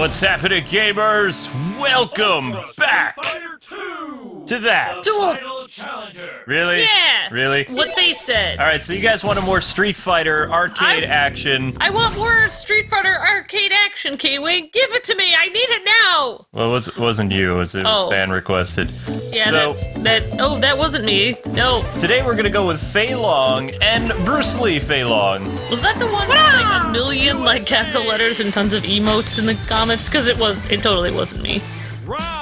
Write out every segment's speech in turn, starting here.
what's happening, gamers? Welcome back to that. Dual Challenger. Really? Yeah. Really? What they said. All right, so you guys wanted more Street Fighter arcade action. I want more Street Fighter arcade action, Kwing. Give it to me. I need it now. Well, it wasn't you. It was fan requested. Yeah, so, that wasn't me. No. Today we're gonna go with Fei Long and Bruce Lee Fei Long. Was that the one with like a million like capital letters and tons of emotes in the comments? Because it totally wasn't me.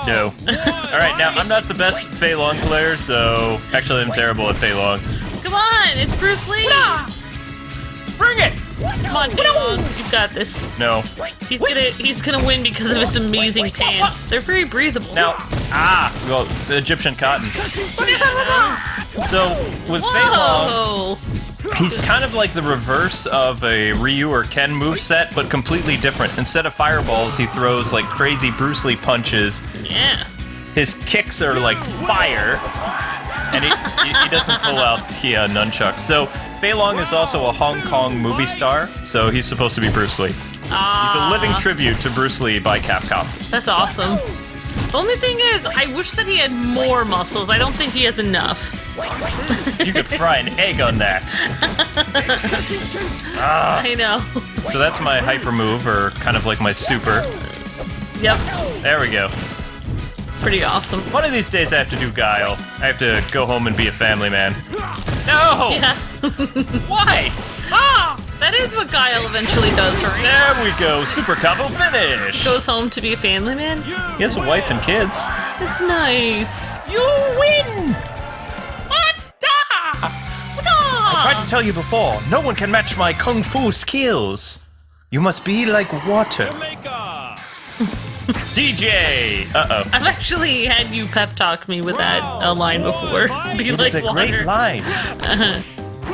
No. Alright, now I'm not the best Fei Long player, so actually I'm terrible at Fei Long. Come on, it's Bruce Lee! Bring it! Come on, Fei Long, you've got this. No. He's gonna win because of his amazing pants. They're very breathable. Now, well, the Egyptian cotton. So, with Fei Long, he's kind of like the reverse of a Ryu or Ken moveset, but completely different. Instead of fireballs, he throws like crazy Bruce Lee punches. Yeah. His kicks are like fire, and he doesn't pull out the nunchucks. So Fei Long is also a Hong Kong movie star, so he's supposed to be Bruce Lee. He's a living tribute to Bruce Lee by Capcom. That's awesome. The only thing is, I wish that he had more muscles. I don't think he has enough. You could fry an egg on that. I know. So that's my hyper move, or kind of like my super. Yep. There we go. Pretty awesome. One of these days I have to do Guile. I have to go home and be a family man. No! Yeah. Why? That is what Guile eventually does, right? There we go. Super combo finish. Goes home to be a family man. He has a wife and kids. It's nice. You win! I tried to tell you before, no one can match my kung fu skills. You must be like water. DJ! Uh-oh. I've actually had you pep talk me with that line before. Be It like was a water. great line.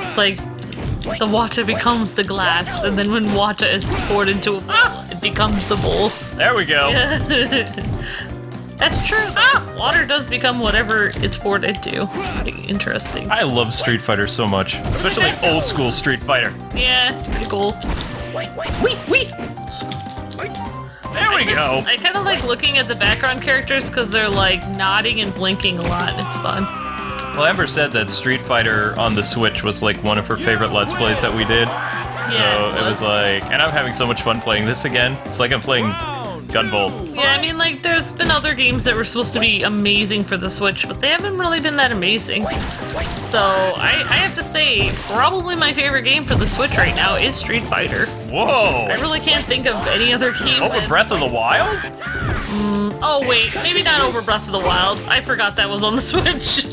It's like the water becomes the glass, and then when water is poured into a bowl, it becomes the bowl. There we go. That's true. Water does become whatever it's poured into. It's pretty interesting. I love Street Fighter so much, especially old school Street Fighter. Yeah, it's pretty cool. Wee! There we go. I kind of like looking at the background characters because they're like nodding and blinking a lot. It's fun. Well, Amber said that Street Fighter on the Switch was like one of her favorite Let's Plays that we did. Yeah, so it was like, and I'm having so much fun playing this again. It's like I'm playing Gunvolt. Yeah, I mean, like, there's been other games that were supposed to be amazing for the Switch, but they haven't really been that amazing. So, I have to say, probably my favorite game for the Switch right now is Street Fighter. Whoa! I really can't think of any other game. Over Breath of the Wild? Oh, wait, maybe not over Breath of the Wild. I forgot that was on the Switch.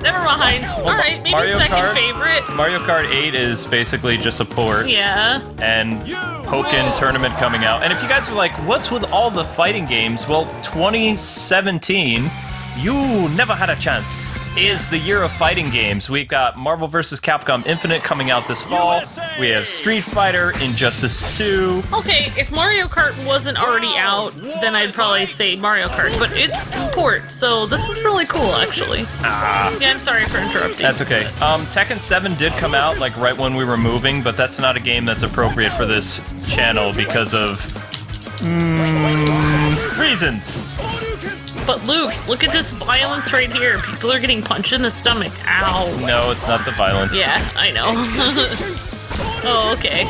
Never mind. Alright, maybe Mario second Kart? favorite. Mario Kart 8 is basically just a port. Yeah. And Pokken Tournament coming out. And if you guys are like, what's with all the fighting games? Well, 2017, you never had a chance, is the year of fighting games. We've got Marvel vs. Capcom Infinite coming out this fall. We have Street Fighter, Injustice 2. Okay, if Mario Kart wasn't already out, then I'd probably say Mario Kart, but it's in port, so this is really cool, actually. Yeah, I'm sorry for interrupting. That's okay. Tekken 7 did come out, like, right when we were moving, but that's not a game that's appropriate for this channel because of... reasons. But Luke, look at this violence right here. People are getting punched in the stomach. Ow. No, it's not the violence. Yeah, I know. Oh, okay.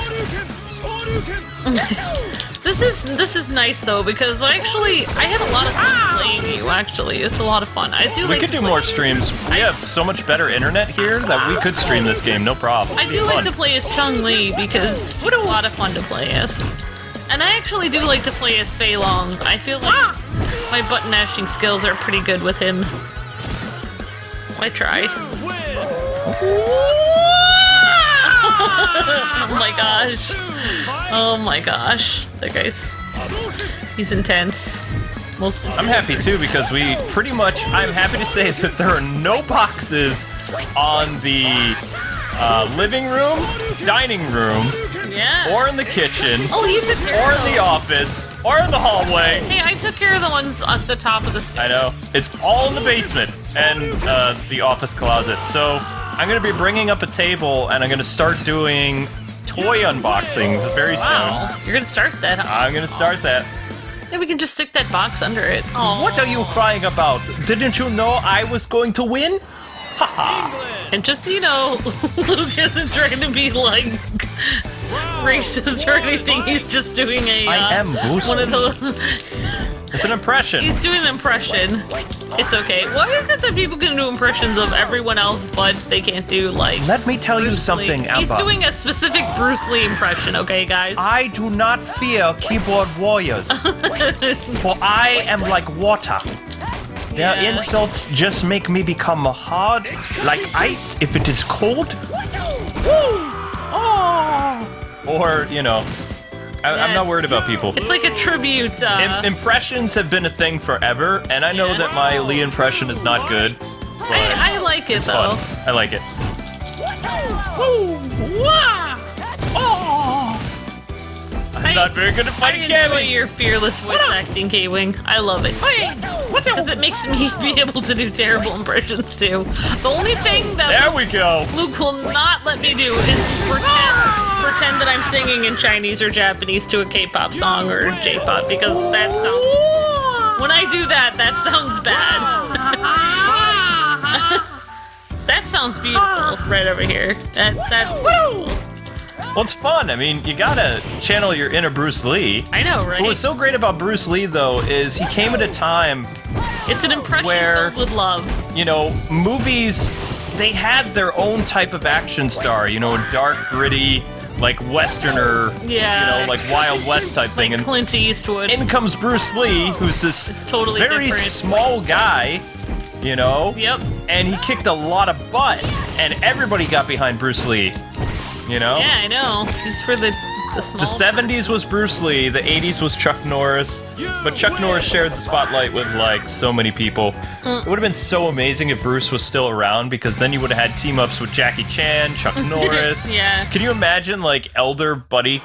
This is nice though, because actually I had a lot of fun playing you. Actually, it's a lot of fun. I do. We could do more streams. We have so much better internet here that we could stream this game, no problem. I do like to play as Chun-Li because what a lot of fun to play as. And I actually do like to play as Fei Long. I feel like my button mashing skills are pretty good with him. I try. Oh my gosh. Oh my gosh. That he's intense. Most intense. I'm happy too because we pretty much, I'm happy to say that there are no boxes on the living room, dining room, yeah, or in the kitchen, oh, you took care or of in the office, or in the hallway. Hey, I took care of the ones at the top of the stairs. I know. It's all in the basement and the office closet. So I'm going to be bringing up a table and I'm going to start doing toy unboxings very soon. Wow, you're going to start that, huh? I'm going to start that. Yeah, we can just stick that box under it. Aww. What are you crying about? Didn't you know I was going to win? And just so you know, Luke isn't trying to be like racist or anything. He's just doing a. I am Bruce one of the. It's an impression. He's doing an impression. It's okay. Why is it that people can do impressions of everyone else, but they can't do like? Let me tell you Bruce something, Lee? Amber. He's doing a specific Bruce Lee impression. Okay, guys. I do not fear keyboard warriors, for I am like water. Their Yeah. insults just make me become hard, like ice if it is cold. Woo! Oh! Or, you know, I'm not Yes. worried about people. It's like a tribute. Impressions have been a thing forever, and I know Yeah. that my Lee impression is not good, but I like it it's though. fun. I like it. I'm not very good at I fighting enjoy Cammy. your fearless voice acting, Kwing. I love it. Because it makes me be able to do terrible impressions too. The only thing that There we go. Luke will not let me do is pretend that I'm singing in Chinese or Japanese to a K-pop song or J-pop, because that sounds... When I do that, that sounds bad. That sounds beautiful right over here. That's beautiful. Well, it's fun. I mean, you gotta channel your inner Bruce Lee. I know, right? What was so great about Bruce Lee, though, is he came at a time, It's an impression where- filled with love. you know, movies, they had their own type of action star, you know, dark, gritty, like Westerner, Yeah. you know, like Wild West type thing. Like And Clint Eastwood. in comes Bruce Lee, who's this It's totally very different. small guy, you know? Yep. And he kicked a lot of butt, and everybody got behind Bruce Lee, you know? Yeah, I know. He's for the small. The 70s was Bruce Lee, the 80s was Chuck Norris, but Chuck Norris shared the spotlight with, like, so many people. It would have been so amazing if Bruce was still around, because then you would have had team-ups with Jackie Chan, Chuck Norris. Yeah. Can you imagine, like, elder buddy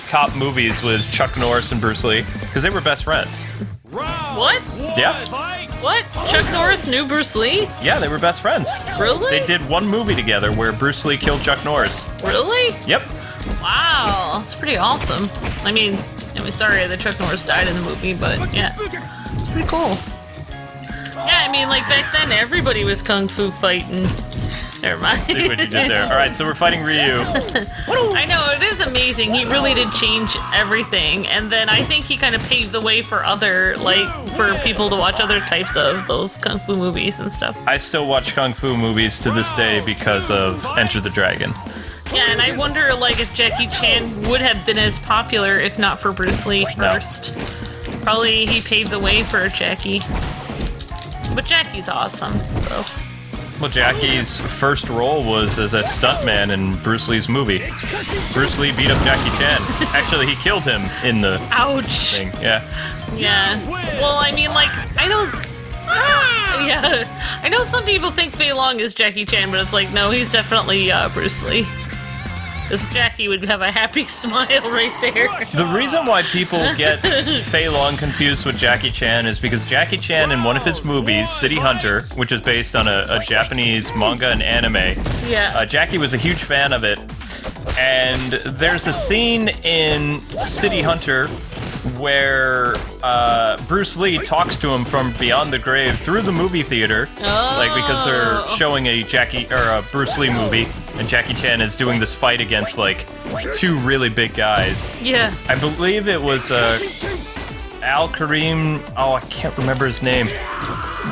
cop movies with Chuck Norris and Bruce Lee? Because they were best friends. What? Yeah. What? Chuck Norris knew Bruce Lee? Yeah, they were best friends. Really? They did one movie together where Bruce Lee killed Chuck Norris. Really? Yep. Wow, that's pretty awesome. I mean, sorry that Chuck Norris died in the movie, but yeah, it's pretty cool. Yeah, I mean, like back then, everybody was kung fu fighting. Never mind. See what you did there. All right, so we're fighting Ryu. I know, it is amazing. He really did change everything, and then I think he kind of paved the way for for people to watch other types of those kung fu movies and stuff. I still watch kung fu movies to this day because of Enter the Dragon. Yeah, and I wonder, like, if Jackie Chan would have been as popular if not for Bruce Lee first. Probably he paved the way for Jackie. But Jackie's awesome, so... Well, Jackie's first role was as a stuntman in Bruce Lee's movie. Bruce Lee beat up Jackie Chan. Actually, he killed him in the Ouch! thing. Yeah. Yeah. Well, I mean, like, I know... Yeah. I know some people think Fei Long is Jackie Chan, but it's like, no, he's definitely Bruce Lee. Because Jackie would have a happy smile right there. The reason why people get Fei Long confused with Jackie Chan is because Jackie Chan, in one of his movies, City Hunter, which is based on a Japanese manga and anime, Yeah. Jackie was a huge fan of it. And there's a scene in City Hunter where Bruce Lee talks to him from beyond the grave through the movie theater, like because they're showing a Bruce Lee movie, and Jackie Chan is doing this fight against like two really big guys. Yeah. I believe it was Al Kareem. Oh, I can't remember his name.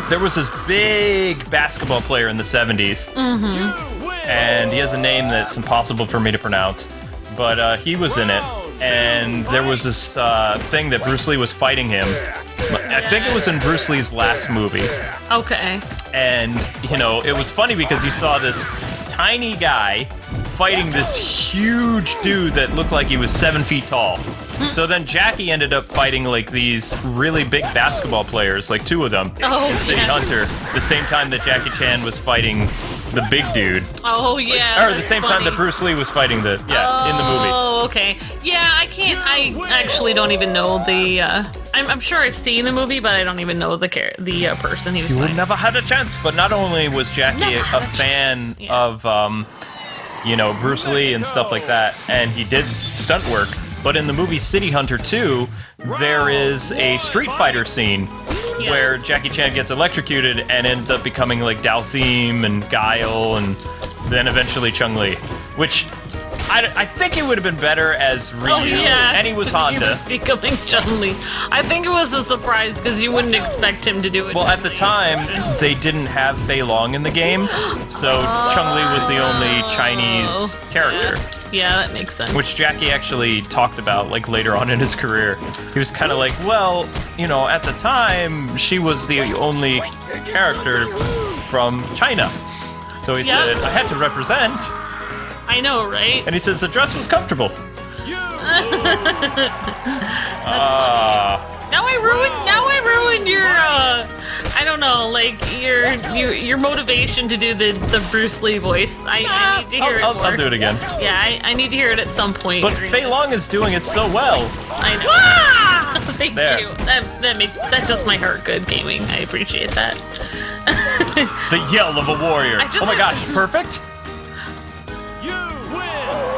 There was this big basketball player in the 70s, and he has a name that's impossible for me to pronounce, but he was in it. And there was this thing that Bruce Lee was fighting him. I think it was in Bruce Lee's last movie. Okay. And, you know, it was funny because you saw this tiny guy fighting this huge dude that looked like he was 7 feet tall. So then Jackie ended up fighting like these really big basketball players, like two of them, in City Hunter, the same time that Jackie Chan was fighting the big dude. Oh, yeah. Or the same time that Bruce Lee was fighting in the movie. Oh, okay. Yeah, I actually don't even know the, I'm sure I've seen the movie, but I don't even know the person he was You would fighting. never had a chance. But not only was Jackie a fan of, you know, Bruce Lee and stuff like that, and he did stunt work, But in the movie City Hunter 2, there is a Street Fighter scene where Jackie Chan gets electrocuted and ends up becoming like Dalsim and Guile and then eventually Chun-Li, which I think it would have been better as Ryu, and he was Honda. He was becoming Chun-Li. I think it was a surprise because you wouldn't expect him to do it. Well, at the time, they didn't have Fei Long in the game, so Chun-Li was the only Chinese character. Yeah, that makes sense. Which Jackie actually talked about like later on in his career. He was kind of like, well, you know, at the time, she was the only character from China. So he said, I had to represent. I know, right? And he says the dress was comfortable. That's funny. Now I ruined your I don't know, like your motivation to do the Bruce Lee voice. I need to hear it more. I'll do it again. Yeah, I need to hear it at some point. But Fei Long is doing it so well. I know. Thank you. That does my heart good, gaming. I appreciate that. The yell of a warrior. Oh my gosh, perfect.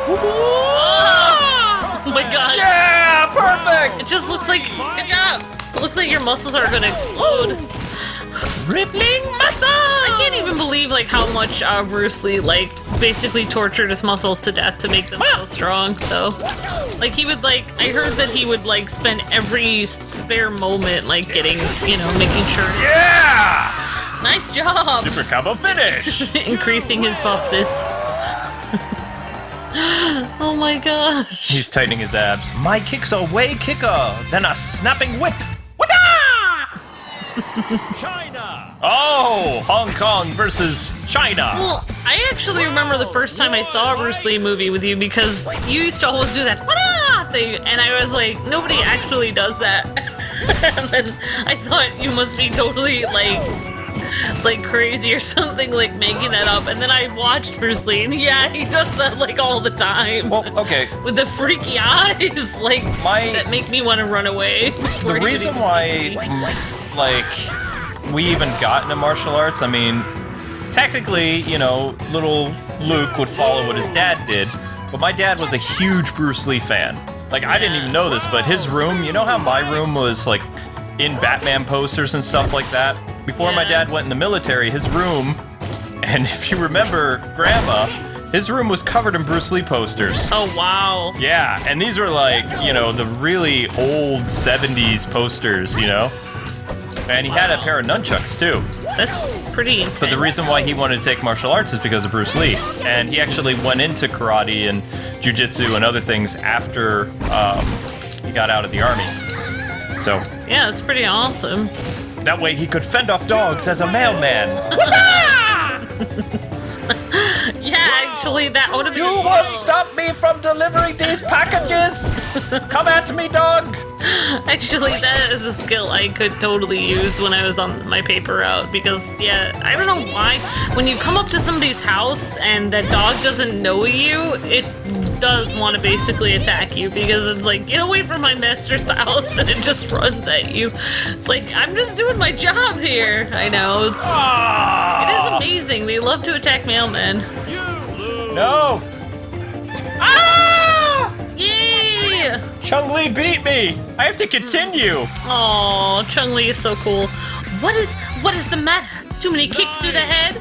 Oh my god. Yeah, perfect! It just looks like, good job. It looks like your muscles are gonna explode. Rippling muscles! I can't even believe like how much Bruce Lee like basically tortured his muscles to death to make them so strong though. Like he would like, I heard that he would like spend every spare moment like getting, you know, making sure. Yeah! Nice job! Super combo finish! Increasing his buffness. Oh my gosh. He's tightening his abs. My kicks are way kicker than a snapping whip. China! Oh, Hong Kong versus China. Well, I actually remember the first time I saw a Bruce Lee movie with you because you used to always do that thing, and I was like, nobody actually does that. And then I thought you must be totally like crazy or something, like making that up, and then I watched Bruce Lee, and yeah, he does that like all the time. Well, okay. With the freaky eyes, like that make me want to run away. The reason why, like, we even got into martial arts, I mean, technically, you know, little Luke would follow what his dad did, but my dad was a huge Bruce Lee fan. Like, I didn't even know this, but his room, you know how my room was like in Batman posters and stuff like that? Before my dad went in the military, his room, and if you remember Grandma, his room was covered in Bruce Lee posters. Oh, wow. Yeah, and these were like, you know, the really old 70s posters, you know? And he had a pair of nunchucks, too. That's pretty intense. But the reason why he wanted to take martial arts is because of Bruce Lee. And he actually went into karate and jiu-jitsu and other things after he got out of the army. So... yeah, that's pretty awesome. That way he could fend off dogs as a mailman. Yeah, actually, that would have been... You won't stop me from delivering these packages! Come at me, dog! Actually, that is a skill I could totally use when I was on my paper route, because, yeah, I don't know why. When you come up to somebody's house and that dog doesn't know you, it does want to basically attack you, because it's like, get away from my master's house, and it just runs at you. It's like, I'm just doing my job here. I know, it is amazing. They love to attack mailmen. No! Ah! Yay! Chun-Li beat me! I have to continue! Oh, Chun-Li is so cool. What is the matter? Too many kicks to the head?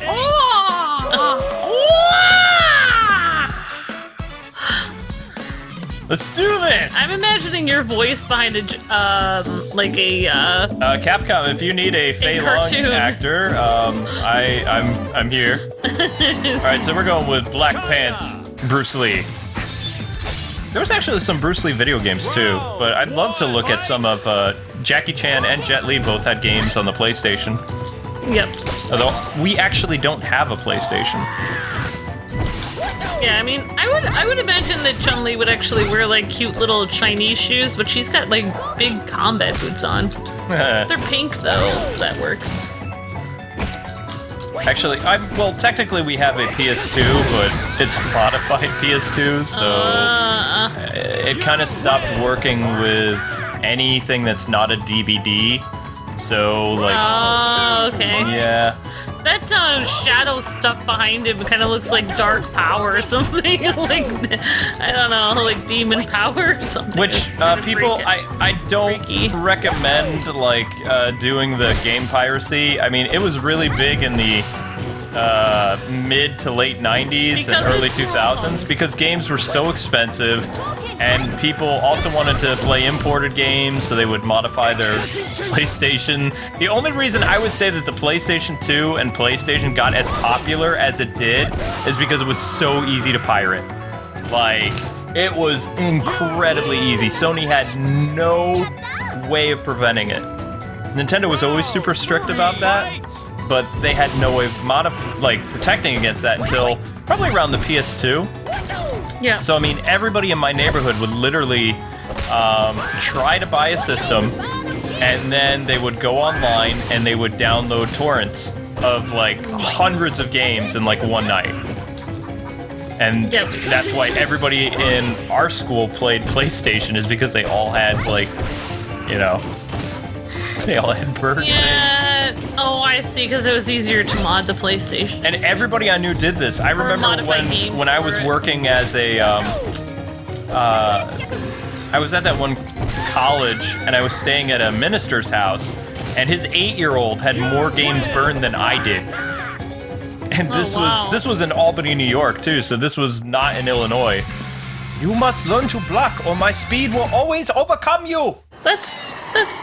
Let's do this! I'm imagining your voice behind a Capcom, if you need a Fei Long actor, I'm here. Alright, so we're going with Black Pants, Bruce Lee. There was actually some Bruce Lee video games too, but I'd love to look at some of Jackie Chan and Jet Li both had games on the PlayStation. Yep. Although we actually don't have a PlayStation. Yeah, I mean, I would imagine that Chun-Li would actually wear like cute little Chinese shoes, but she's got like big combat boots on. They're pink though, so that works. Actually, well, technically we have a PS2, but it's a modified PS2, so it kind of stopped working with anything that's not a DVD. So, like, oh, okay. Yeah. That shadow stuff behind him kind of looks like dark power or something. Like, I don't know, like demon power or something. Which people, I don't recommend like doing the game piracy. I mean, it was really big in the mid to late 90s and early 2000s because games were so expensive, and people also wanted to play imported games, so they would modify their PlayStation. The only reason I would say that the PlayStation 2 and PlayStation got as popular as it did is because it was so easy to pirate. Like, it was incredibly easy. Sony had no way of preventing it. Nintendo was always super strict about that, but they had no way of protecting against that until probably around the PS2. Yeah. So I mean, everybody in my neighborhood would literally try to buy a system, and then they would go online and they would download torrents of like hundreds of games in like one night. And that's why everybody in our school played PlayStation, is because they all had like, you know, they all had bird names. Oh, I see, because it was easier to mod the PlayStation. And everybody I knew did this. I remember when I was working as a, I was at that one college, and I was staying at a minister's house, and his 8-year-old had more games burned than I did. And this was in Albany, New York, too, so this was not in Illinois. You must learn to block, or my speed will always overcome you! That's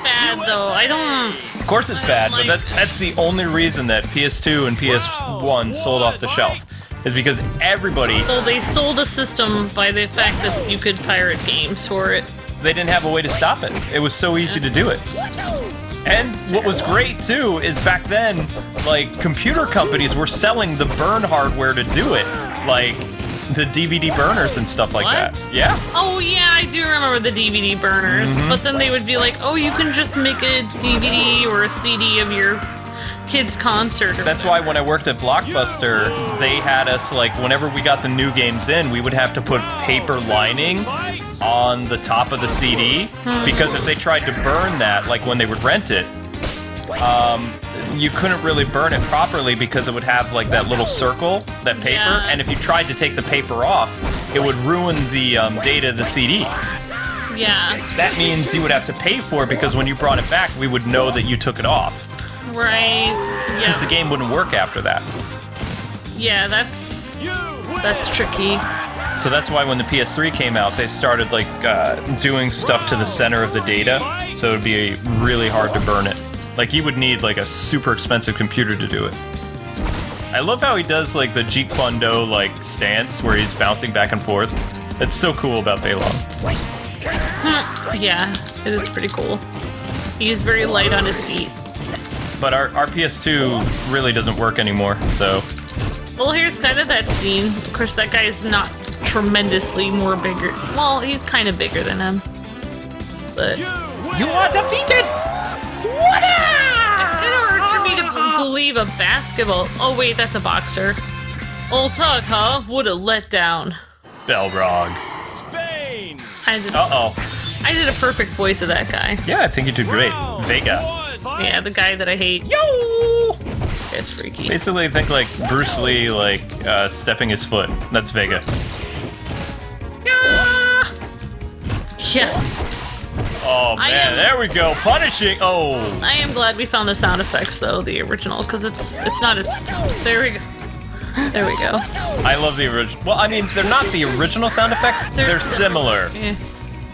bad, though. I don't... Of course it's bad, but that's the only reason that PS2 and PS1 sold off the shelf, is because everybody... So they sold a system by the fact that you could pirate games for it. They didn't have a way to stop it. It was so easy to do it. And what was great, too, is back then, like, computer companies were selling the burn hardware to do it. Like, the DVD burners and stuff like that. Yeah. Oh, yeah, I do remember the DVD burners. Mm-hmm. But then they would be like, oh, you can just make a DVD or a CD of your kid's concert. That's why when I worked at Blockbuster, they had us, like, whenever we got the new games in, we would have to put paper lining on the top of the CD, because if they tried to burn that, like when they would rent it, you couldn't really burn it properly because it would have like that little circle, that paper, and if you tried to take the paper off, it would ruin the data of the CD. Yeah. That means you would have to pay for it, because when you brought it back, we would know that you took it off. Right. Because the game wouldn't work after that. Yeah, that's tricky. So that's why when the PS3 came out, they started like doing stuff to the center of the data, so it would be really hard to burn it. Like, you would need like a super expensive computer to do it. I love how he does like the Jeet Kune Do like stance where he's bouncing back and forth. It's so cool about Fei Long. Yeah, it is pretty cool. He's very light on his feet. But our PS2 really doesn't work anymore, so... Well, here's kind of that scene. Of course, that guy's not tremendously more bigger. Well, he's kind of bigger than him. But... You are defeated! It's kind of hard for me to believe a basketball... Oh, wait, that's a boxer. Old talk, huh? What a letdown. Belrog. I did a perfect voice of that guy. Yeah, I think you did great. Vega. Yeah, the guy that I hate. Yo! That's freaky. Basically, think like Bruce Lee, like stepping his foot. That's Vega. Yeah. Oh man, there we go. Punishing. Oh. I am glad we found the sound effects though, the original, because it's not as. There we go. There we go. I love the original. Well, I mean, they're not the original sound effects. They're similar. Yeah.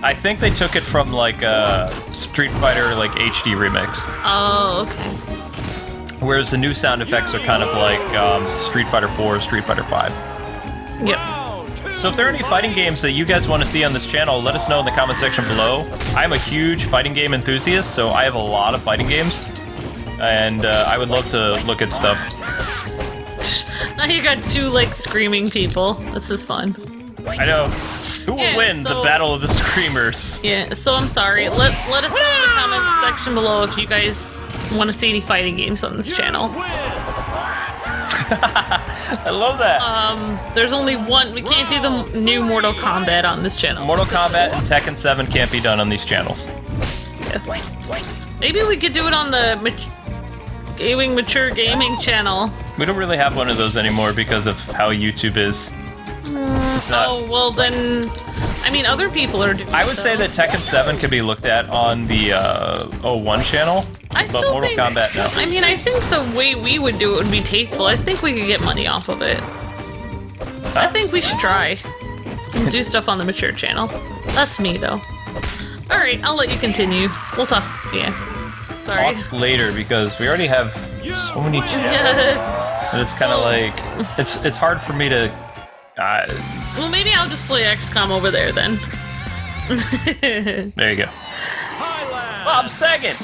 I think they took it from like a Street Fighter like HD remix. Oh, okay. Whereas the new sound effects are kind of like Street Fighter 4, Street Fighter 5. Yep. So if there are any fighting games that you guys want to see on this channel, let us know in the comment section below. I'm a huge fighting game enthusiast, so I have a lot of fighting games. And I would love to look at stuff. Now you got two, like, screaming people. This is fun. I know. Who will win the Battle of the Screamers? Yeah, so I'm sorry. Let us know in the comments section below if you guys want to see any fighting games on this channel. I love that. There's only one. We can't do the new Mortal Kombat on this channel. Mortal Kombat and Tekken 7 can't be done on these channels. Yeah. Maybe we could do it on the gaming mature gaming channel. We don't really have one of those anymore because of how YouTube is. Oh, well then, I mean, other people are doing it. I would say that Tekken 7 could be looked at on the 01 channel, but Mortal Kombat, no. I mean, I think the way we would do it would be tasteful. I think we could get money off of it. I think we should try and do stuff on the mature channel. That's me, though. Alright, I'll let you continue. We'll talk, yeah. Sorry. Talk later, because we already have so many channels. And it's kind of like, it's hard for me to... well, maybe I'll just play XCOM over there, then. There you go. Thailand. Bob Saget!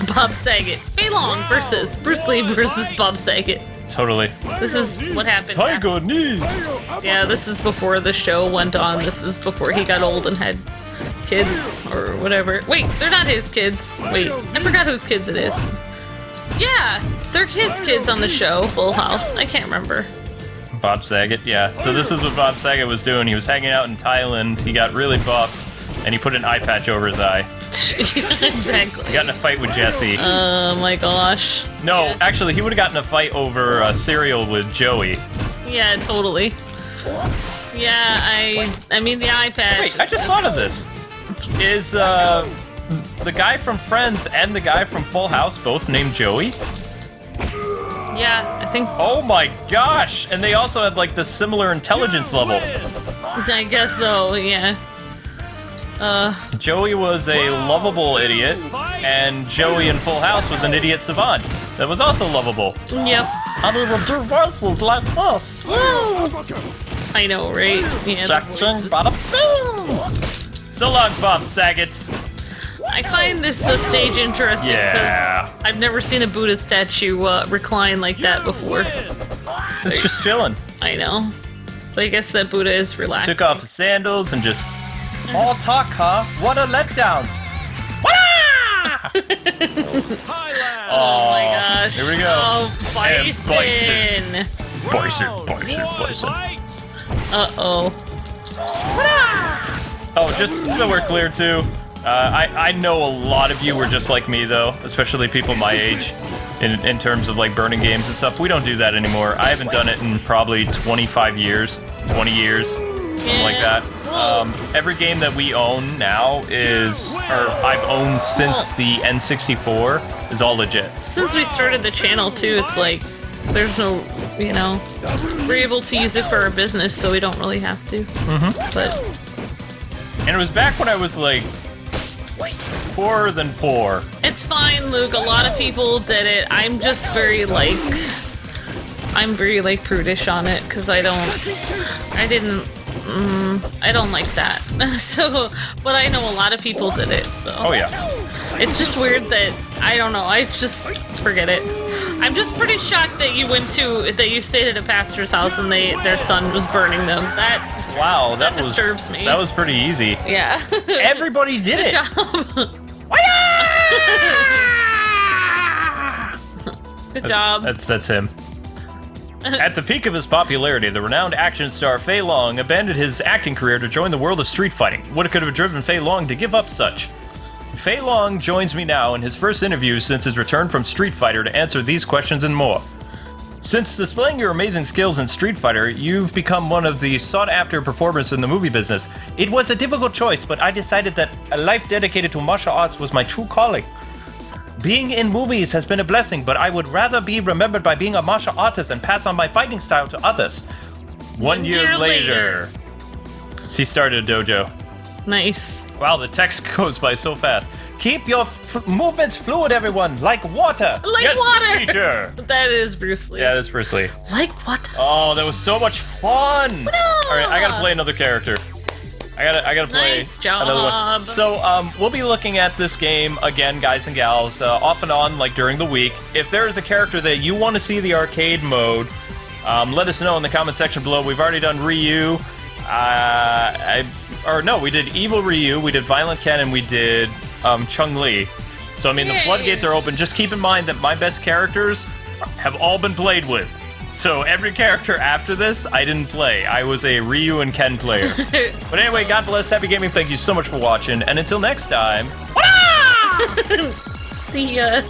Bob Saget. Fei Long versus Bruce Lee versus Bob Saget. Totally. This is what happened. Tiger knee! Yeah, this is before the show went on. This is before he got old and had kids, or whatever. Wait, they're not his kids. Wait, I forgot whose kids it is. Yeah, they're his kids on the show, Full House. I can't remember. Bob Saget, yeah. So this is what Bob Saget was doing. He was hanging out in Thailand. He got really buff, and he put an eye patch over his eye. Exactly. He got in a fight with Jesse. Oh my gosh. No, yeah. Actually, he would have gotten a fight over cereal with Joey. Yeah, totally. Yeah, I mean the eye patch. Wait, I just thought of this. Is the guy from Friends and the guy from Full House both named Joey? Yeah, I think so. Oh my gosh! And they also had like the similar intelligence level. I guess so, yeah. Joey was a lovable idiot, and Joey in Full House was an idiot savant that was also lovable. Yep. And he would do voices like this. I know, right? Yeah, So long, Bob Saget. I find this stage interesting because I've never seen a Buddha statue recline like that before. It's just chilling. I know. So I guess that Buddha is relaxing. Took off his sandals and just... All talk, huh? What a letdown. Oh my gosh. Here we go. Oh, bison. Bison. Uh-oh. Oh, just so we're clear, too, I know a lot of you were just like me, though, especially people my age, in terms of, like, burning games and stuff. We don't do that anymore. I haven't done it in probably 25 years, 20 years, something like that. Every game that we own now is, or I've owned since the N64, is all legit. Since we started the channel, too, it's like, there's no, you know, we're able to use it for our business, so we don't really have to. But... And it was back when I was, like, poorer than poor. It's fine, Luke. A lot of people did it. I'm just very, like, prudish on it, because I don't like that. So, but I know a lot of people did it, so. Oh, yeah. It's just weird that, I don't know, I just forget it. I'm just pretty shocked that you stayed at a pastor's house and their son was burning them. That disturbs me. That was pretty easy. Yeah. Everybody did it. Good job. That's him. At the peak of his popularity, the renowned action star Fei Long abandoned his acting career to join the world of street fighting. What could have driven Fei Long to give up such? Fei Long joins me now in his first interview since his return from Street Fighter to answer these questions and more. Since displaying your amazing skills in Street Fighter, you've become one of the sought-after performers in the movie business. It was a difficult choice, but I decided that a life dedicated to martial arts was my true calling. Being in movies has been a blessing, but I would rather be remembered by being a martial artist and pass on my fighting style to others. One year later. She started a dojo. Nice. Wow, the text goes by so fast. Keep your movements fluid, everyone, like water. Like yes, water. Teacher. That is Bruce Lee. Yeah, that's Bruce Lee. Like water. Oh, that was so much fun. No. All right, I gotta play another character. I gotta play Nice job. another one. So, we'll be looking at this game again, guys and gals, off and on, like during the week. If there is a character that you want to see the arcade mode, let us know in the comment section below. We've already done Ryu. We did Evil Ryu, we did Violent Ken, and we did Chun-Li. So, I mean, the floodgates are open. Just keep in mind that my best characters have all been played with. So every character after this, I didn't play. I was a Ryu and Ken player. But anyway, God bless, happy gaming, thank you so much for watching, and until next time... See ya.